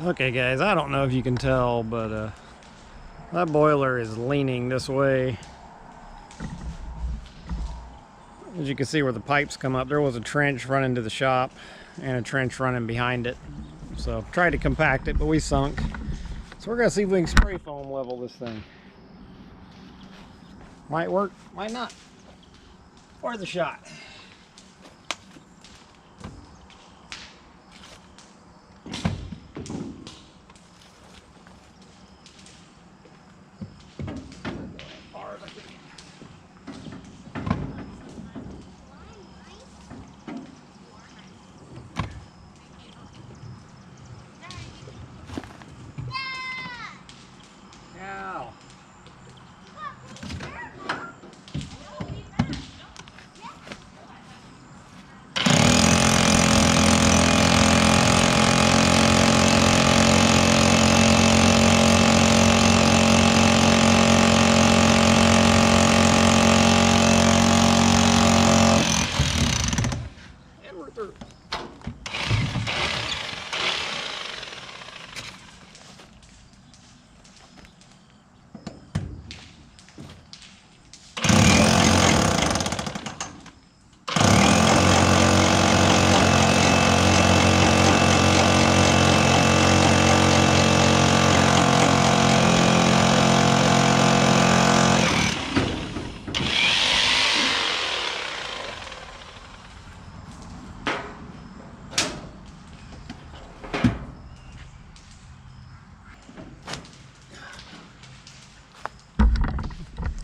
Okay guys, I don't know if you can tell, but that boiler is leaning this way. As you can see where the pipes come up, there was a trench running to the shop and a trench running behind it. So tried to compact it, but we sunk. So we're gonna see if we can spray foam level this thing. Might work, might not. Worth a shot.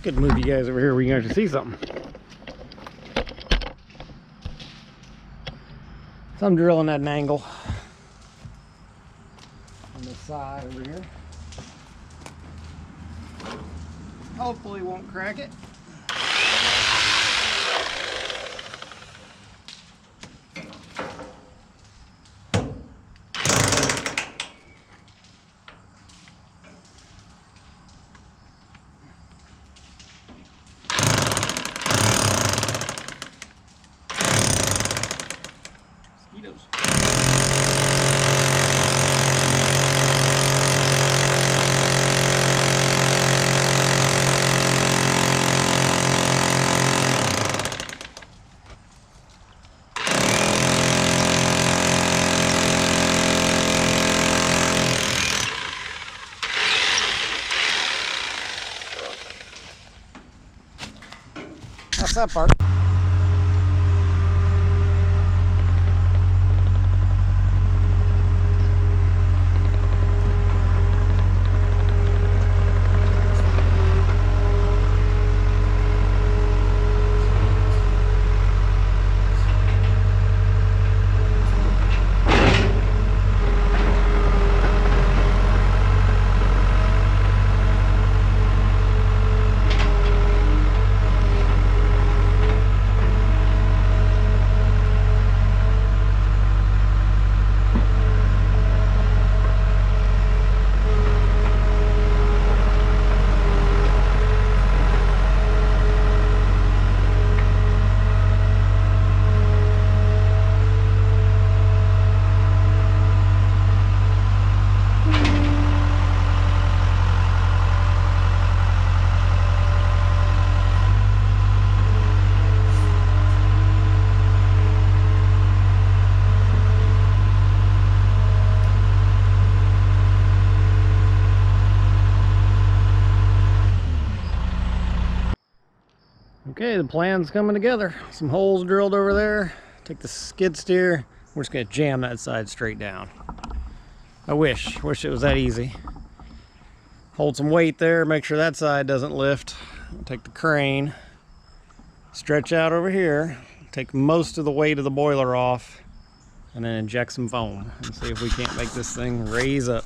Good move you guys over here where you can actually see something. So I'm drilling at an angle on the side over here. Hopefully won't crack it. That's that part. Okay, the plan's coming together. Some holes drilled over there. Take the skid steer. We're just gonna jam that side straight down. I wish it was that easy. Hold some weight there, make sure that side doesn't lift. Take the crane, stretch out over here, take most of the weight of the boiler off, and then inject some foam and see if we can't make this thing raise up.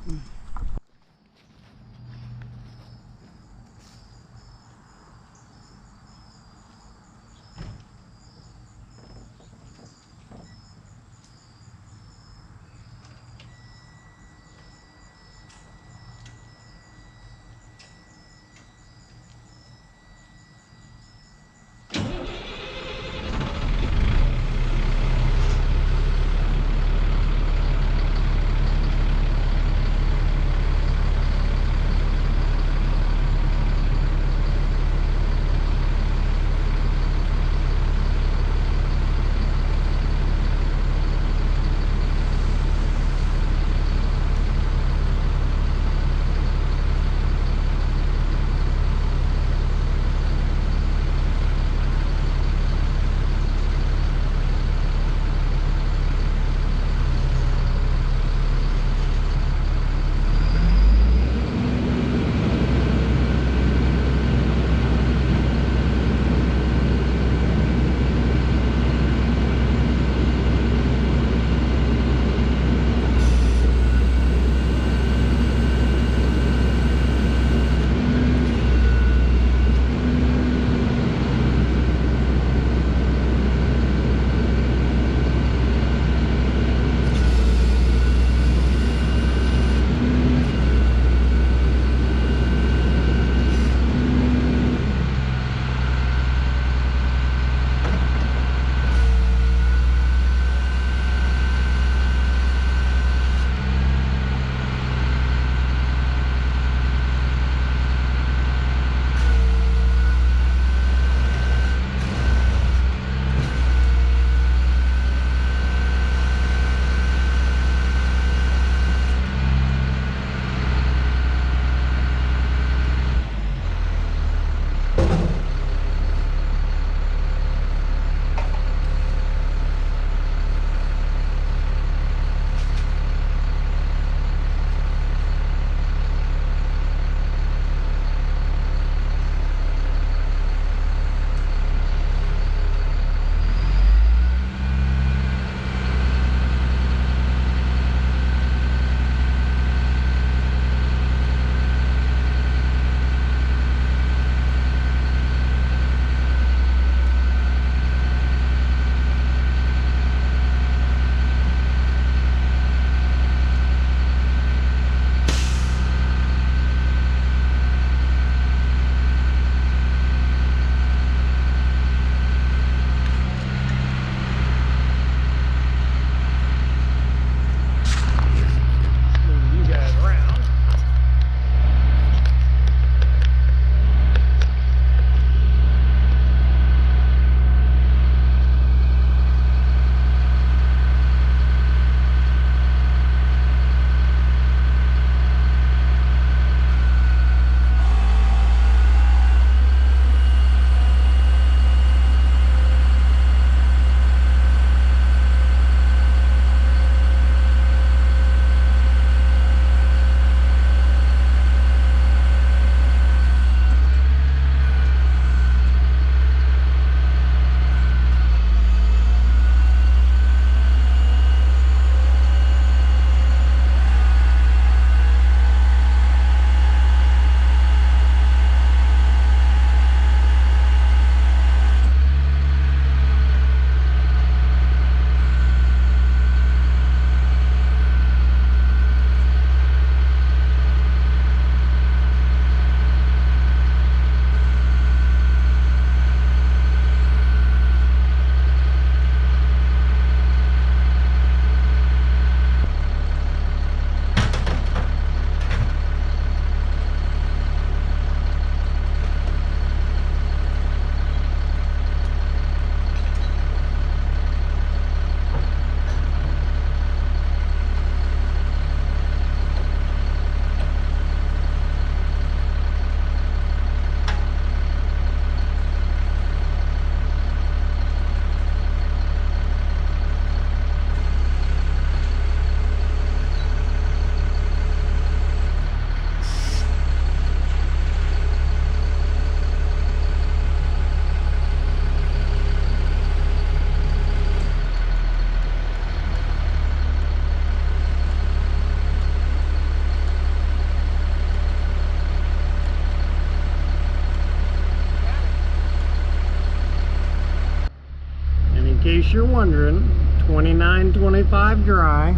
you're wondering, 2925 dry.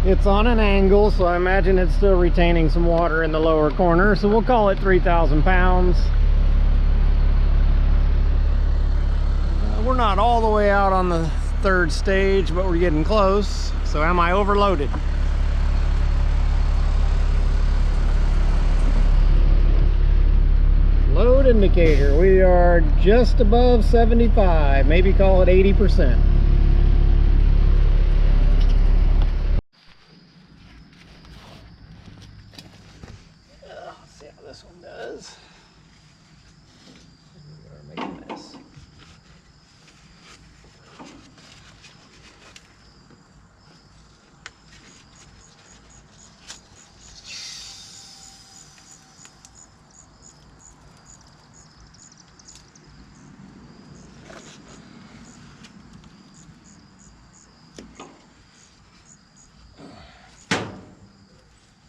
It's on an angle, so I imagine it's still retaining some water in the lower corner, so we'll call it 3,000 pounds. We're not all the way out on the third stage, but we're getting close. So am I overloaded? Load indicator, we are just above 75, maybe call it 80%. Let's see how this one does. We are making this.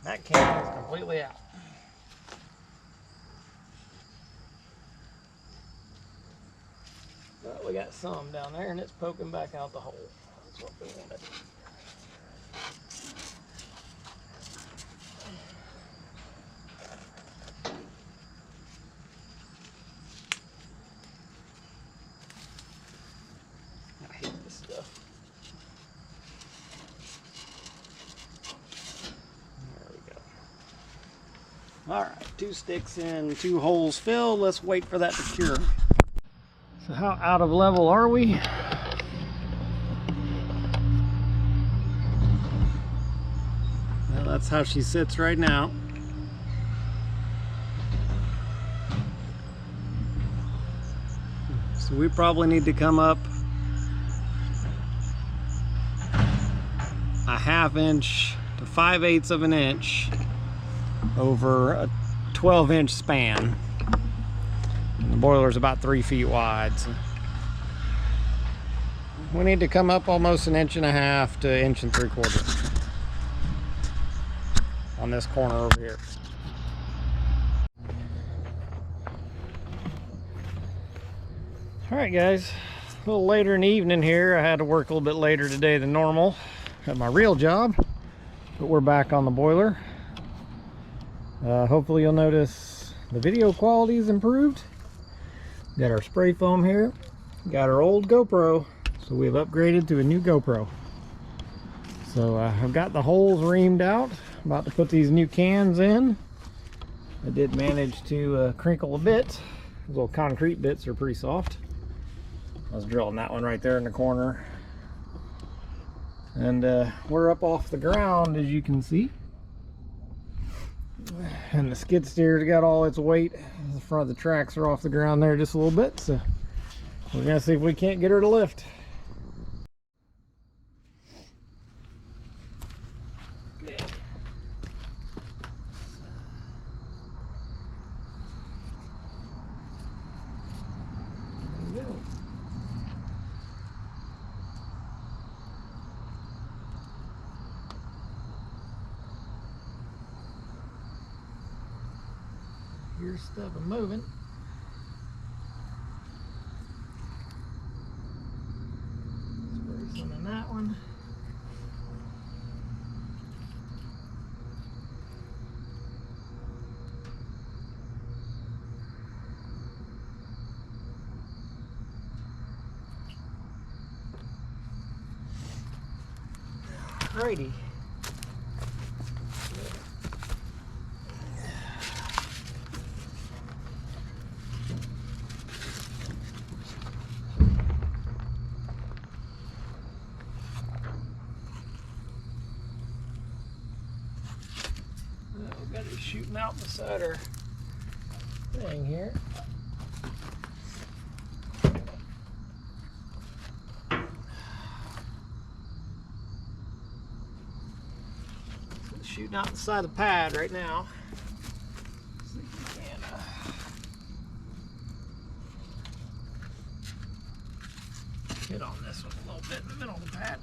That can is completely out. Well, we got some down there and it's poking back out the hole. That's what we wanted. I hate this stuff. All right, 2 sticks in, 2 holes filled. Let's wait for that to cure. So how out of level are we? Well, that's how she sits right now. So we probably need to come up a 1/2 inch to 5/8 of an inch over a 12-inch span. And the boiler's about 3 feet wide. So we need to come up almost 1.5 to 1 3/4 inches on this corner over here. All right, guys, a little later in the evening here. I had to work a little bit later today than normal at my real job, but we're back on the boiler. Hopefully you'll notice the video quality is improved. Got our spray foam here. Got our old GoPro, so we've upgraded to a new GoPro. So I've got the holes reamed out. About to put these new cans in. I did manage to crinkle a bit. Those little concrete bits are pretty soft. I was drilling that one right there in the corner. And we're up off the ground, as you can see. And the skid steer's got all its weight. The front of the tracks are off the ground there just a little bit, so we're gonna see if we can't get her to lift. Yeah. There we go. Here's stuff moving. Spray some in that one. Alrighty. We've got it shooting out beside our thing here. It's shooting out beside the pad right now. See if we can hit on this one a little bit in the middle of the pad.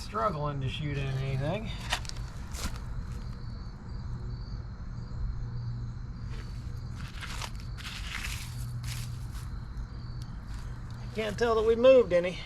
struggling to shoot in anything. Can't tell that we moved any.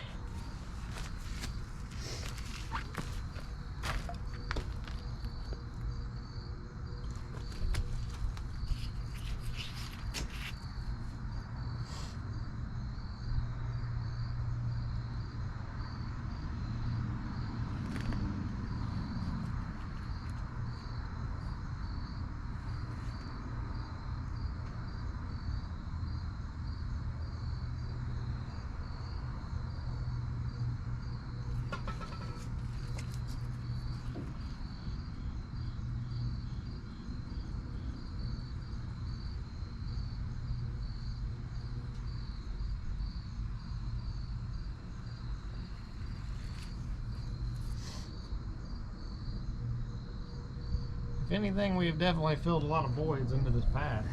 If anything, we have definitely filled a lot of voids into this pad.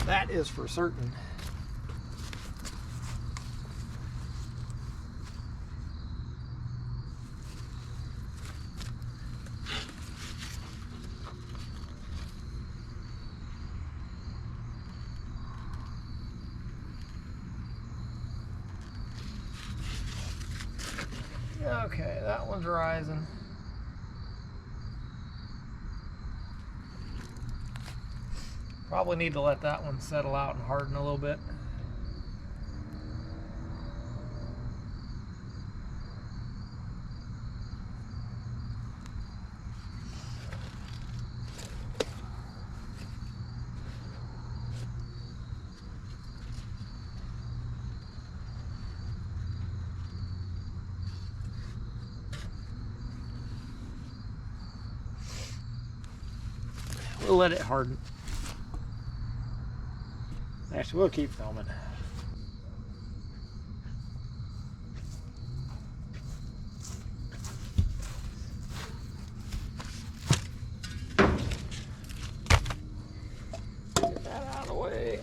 That is for certain. Okay, that one's rising. Probably need to let that one settle out and harden a little bit. We'll let it harden. Actually, we'll keep filming. Get that out of the way.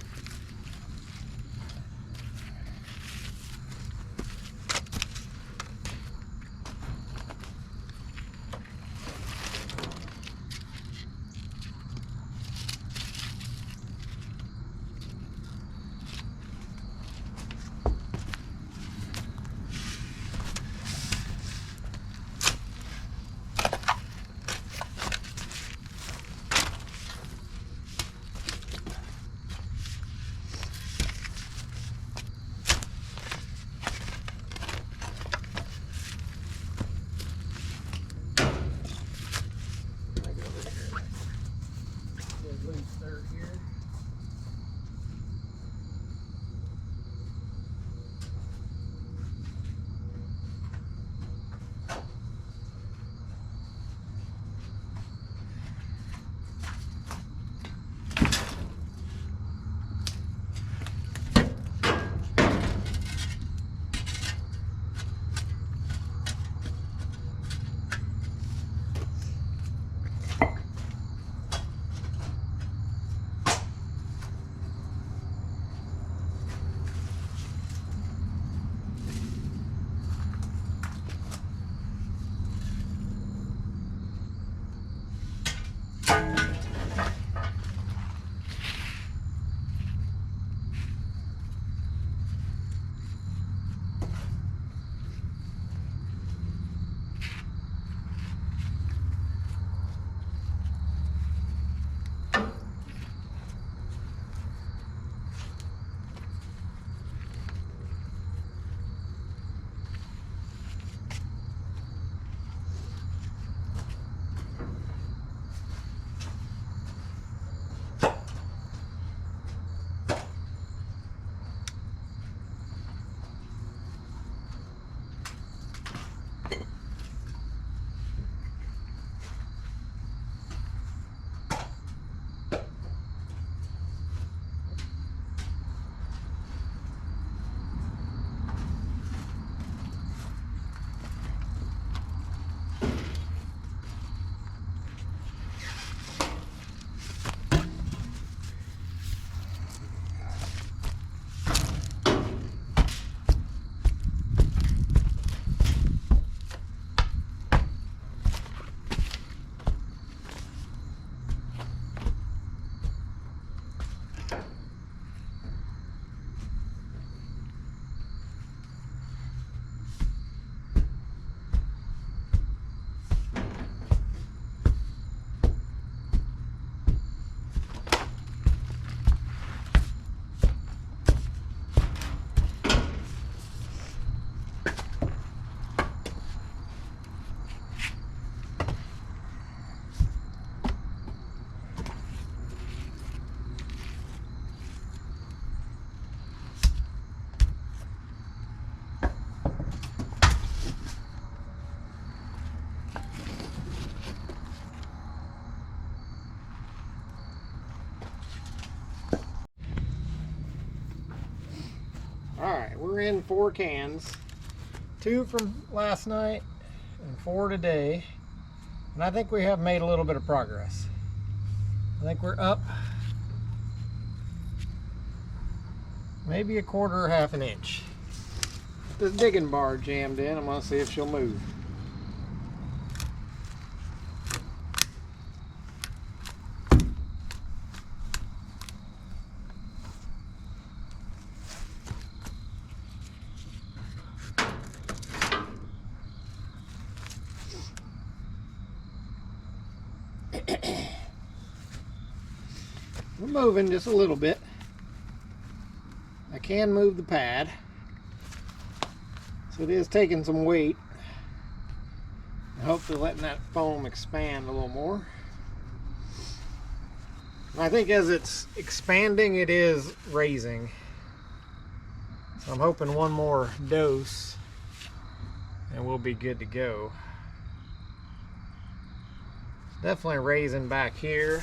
Alright, we're in 4 cans. 2 from last night and 4 today. And I think we have made a little bit of progress. I think we're up maybe a quarter or half an inch. This digging bar jammed in. I'm going to see if she'll move. We're moving just a little bit. I can move the pad, so it is taking some weight. Hopefully letting that foam expand a little more. I think as it's expanding, it is raising. So I'm hoping one more dose and we'll be good to go. Definitely raising back here.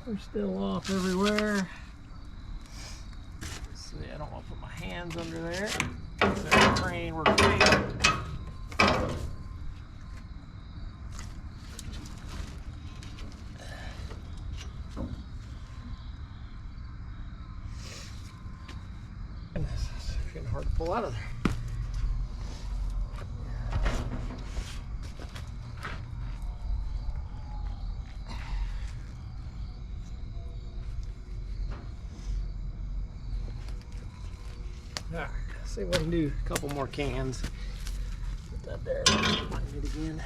We're still off everywhere. Let's see, I don't want to put my hands under there. That crane, we're great. Goodness, it's getting hard to pull out of there. Alright, let's see if we can do a couple more cans. Put that there, find it again.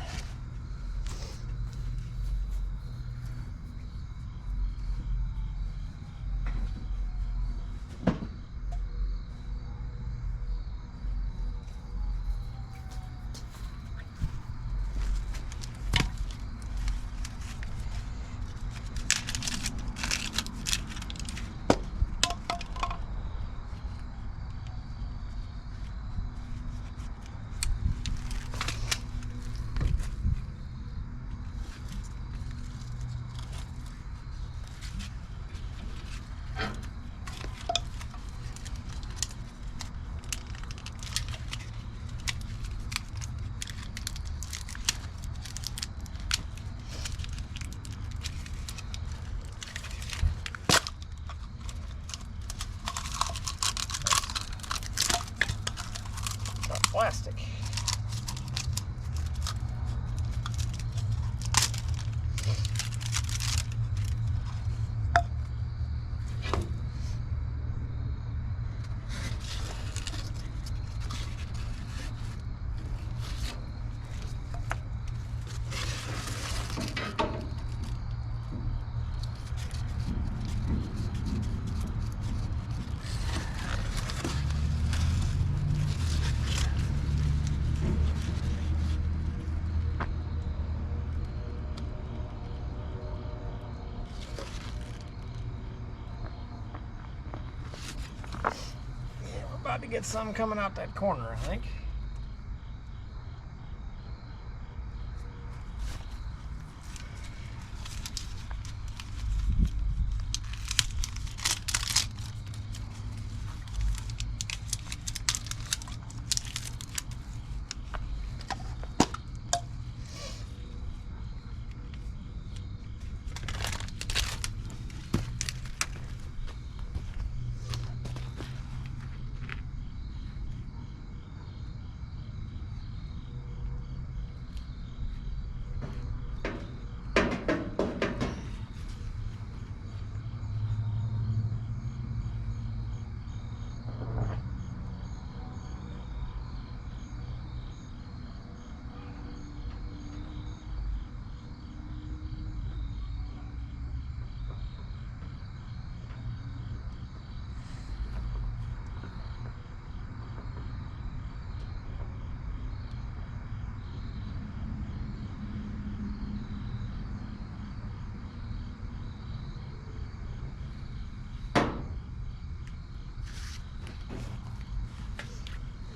Plastic. About to get some coming out that corner, I think.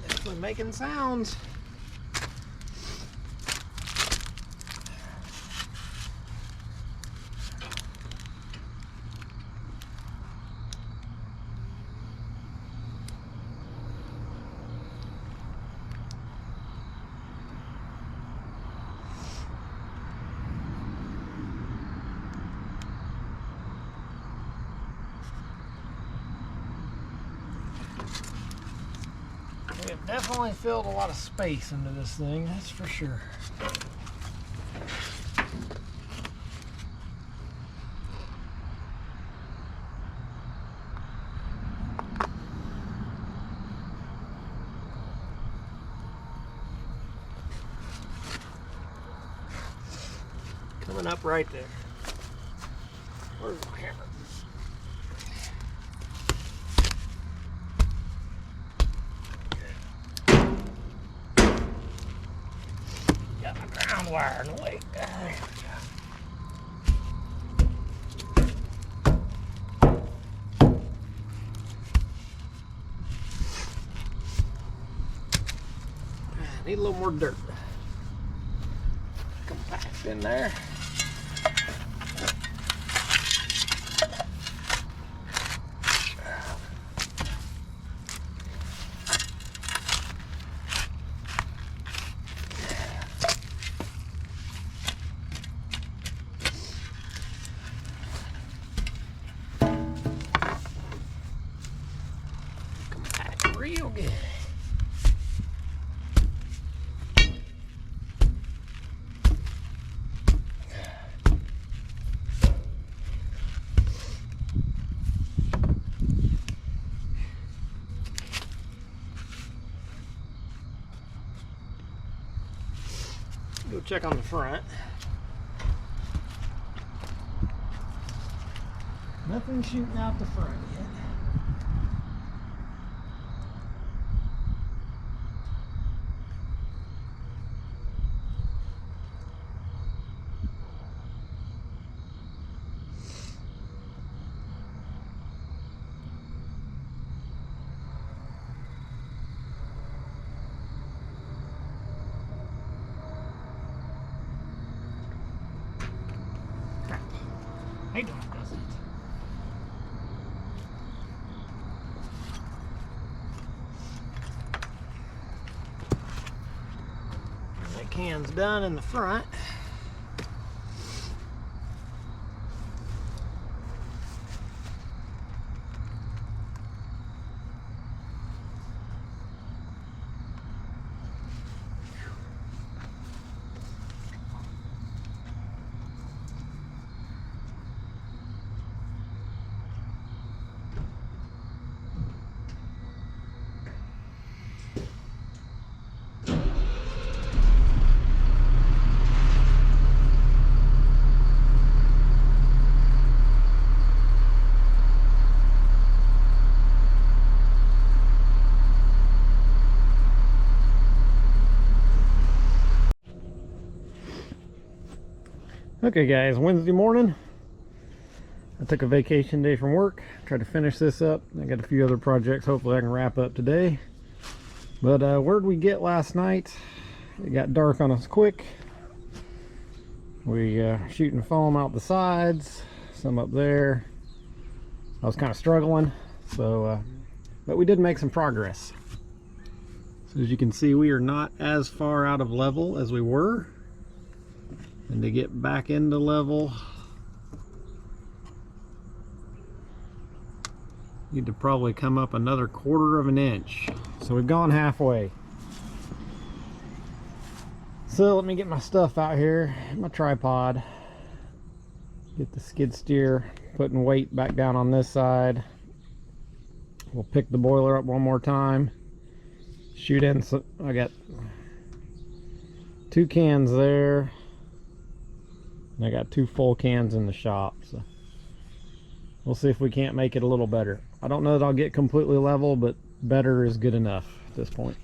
Definitely making sounds. Definitely filled a lot of space into this thing, that's for sure. Coming up right there. Where's my hammer? Got my ground wire in the way. There we go. Need a little more dirt. Compact in there. Compact real good. Go check on the front. Nothing shooting out the front yet. Hey, don't does it. That can's done in the front. Okay guys, Wednesday morning. I took a vacation day from work, tried to finish this up. I got a few other projects hopefully I can wrap up today. But where'd we get last night? It got dark on us quick. We shooting foam out the sides, some up there. I was kind of struggling, so but we did make some progress. So as you can see, we are not as far out of level as we were. And to get back into level, need to probably come up another 1/4 of an inch. So we've gone halfway. So let me get my stuff out here, my tripod, get the skid steer, putting weight back down on this side. We'll pick the boiler up one more time, shoot in. So I got 2 cans there, and I got 2 full cans in the shop. So we'll see if we can't make it a little better. I don't know that I'll get completely level, but better is good enough at this point.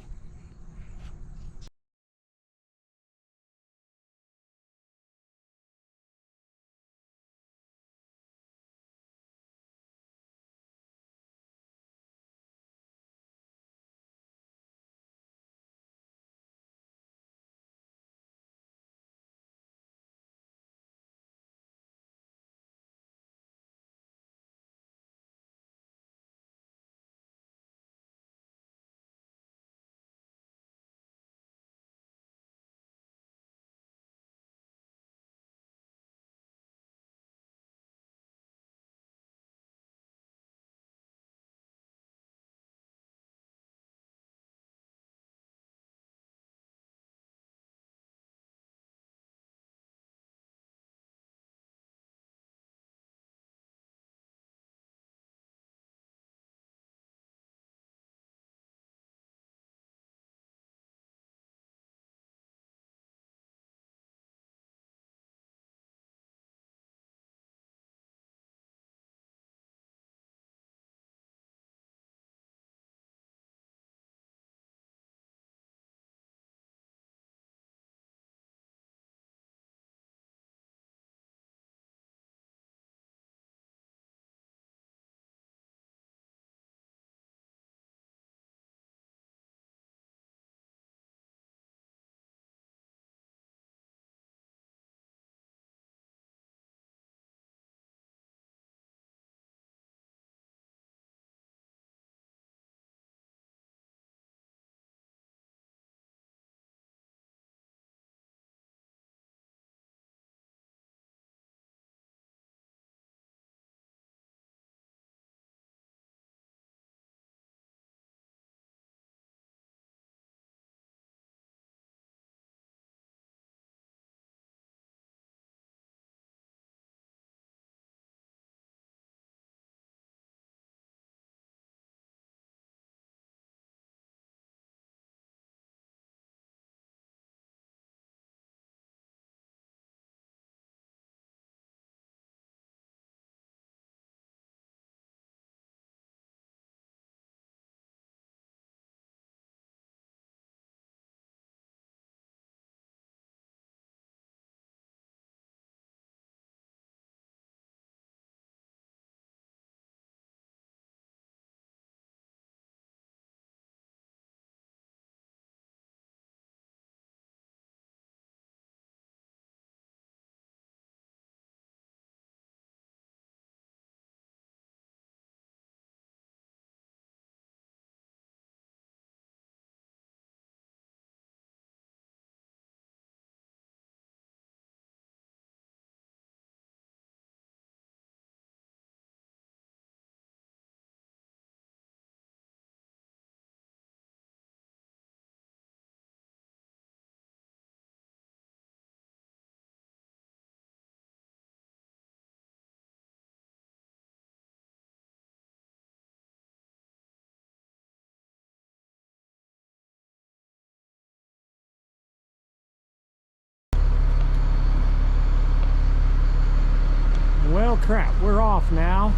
Well, crap, we're off now.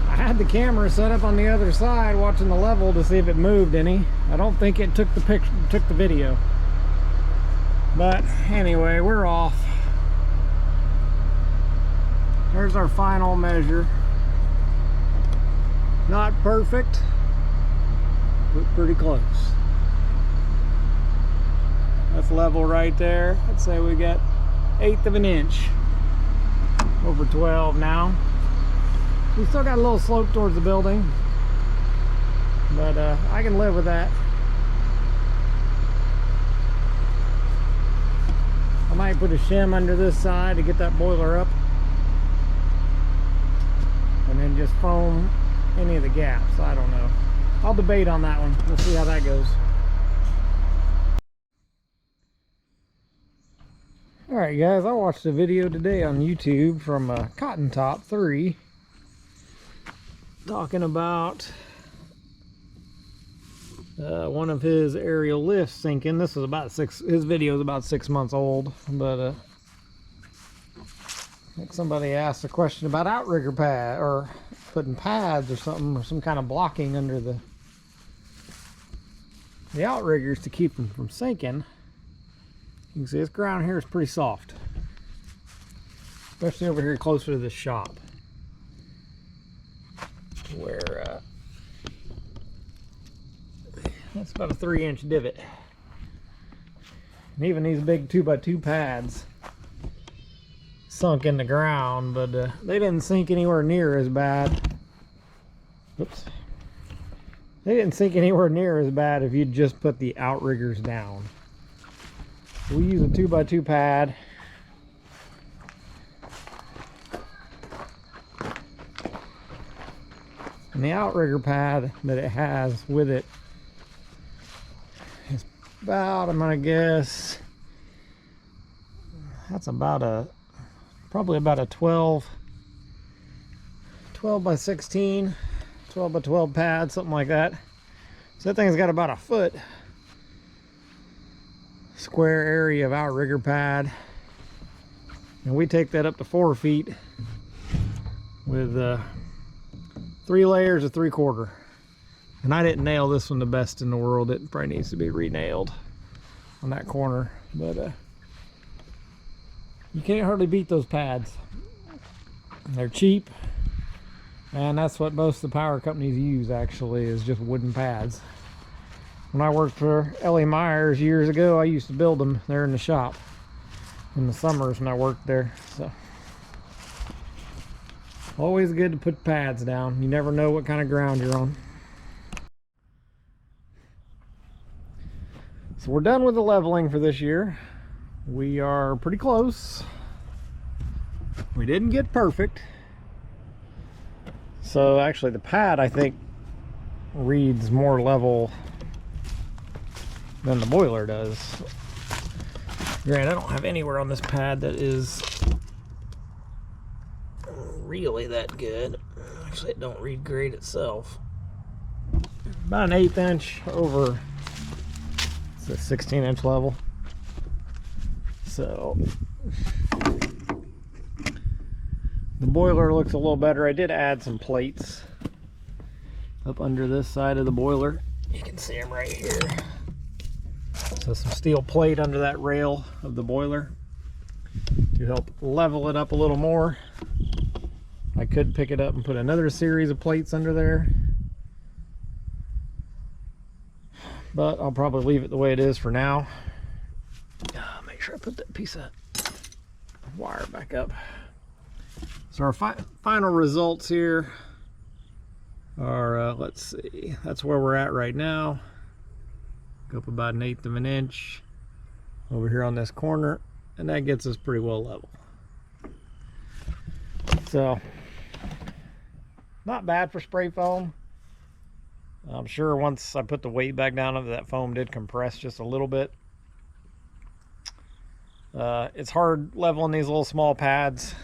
I had the camera set up on the other side watching the level to see if it moved any. I don't think it took the picture, took the video. But anyway, we're off. There's our final measure. Not perfect, but pretty close. That's level right there. I'd say we got 1/8 of an inch over 12 now. We still got a little slope towards the building, but I can live with that. I might put a shim under this side to get that boiler up, and then just foam any of the gaps. I don't know. I'll debate on that one. We'll see how that goes. Alright guys, I watched a video today on YouTube from Cotton Top 3 talking about one of his aerial lifts sinking. This is about his video is about 6 months old, but I think somebody asked a question about outrigger pad, or putting pads or something, or some kind of blocking under the outriggers to keep them from sinking. You can see this ground here is pretty soft, especially over here closer to the shop, where that's about a 3-inch divot. And even these big 2x2 pads sunk in the ground, but they didn't sink anywhere near as bad. Oops. They didn't sink anywhere near as bad if you just put the outriggers down. We use a 2x2 pad. And the outrigger pad that it has with it is about, I'm gonna guess, that's about probably about a 12 by 16, 12 by 12 pad, something like that. So that thing's got about a foot square area of outrigger pad, and we take that up to 4 feet with 3 layers of 3/4. And I didn't nail this one the best in the world. It probably needs to be re-nailed on that corner, but you can't hardly beat those pads. They're cheap, and that's what most of the power companies use, actually, is just wooden pads. When I worked for L.A. Myers years ago, I used to build them there in the shop in the summers when I worked there. So always good to put pads down. You never know what kind of ground you're on. So we're done with the leveling for this year. We are pretty close. We didn't get perfect. So actually the pad, I think, reads more level than the boiler does. Granted, I don't have anywhere on this pad that is really that good. Actually, it don't read great itself. About an 1/8 inch over, it's a 16-inch level. So the boiler looks a little better. I did add some plates up under this side of the boiler. You can see them right here. So some steel plate under that rail of the boiler to help level it up a little more. I could pick it up and put another series of plates under there, but I'll probably leave it the way it is for now. Make sure I put that piece of wire back up. So our final results here are, let's see, that's where we're at right now. Go up about 1/8 of an inch over here on this corner, and that gets us pretty well level. So not bad for spray foam. I'm sure once I put the weight back down of that foam did compress just a little bit. It's hard leveling these little small pads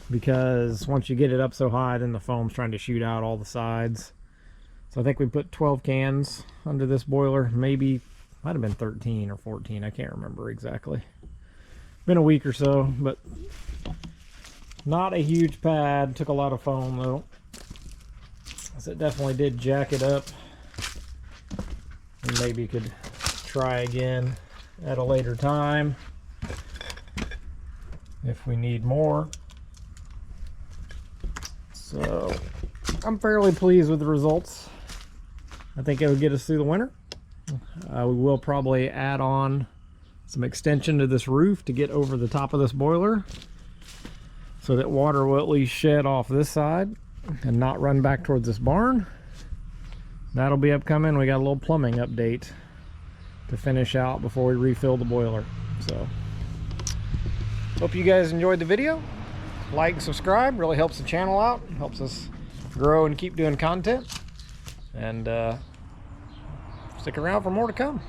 because once you get it up so high, then the foam's trying to shoot out all the sides. So I think we put 12 cans under this boiler. Maybe, might have been 13 or 14. I can't remember exactly. Been a week or so, but Not a huge pad, took a lot of foam though. So it definitely did jack it up. And maybe could try again at a later time if we need more. So I'm fairly pleased with the results. I think it would get us through the winter. We will probably add on some extension to this roof to get over the top of this boiler so that water will at least shed off this side and not run back towards this barn. That'll be upcoming. We got a little plumbing update to finish out before we refill the boiler. So hope you guys enjoyed the video. Like and subscribe, really helps the channel out, helps us grow and keep doing content. And stick around for more to come.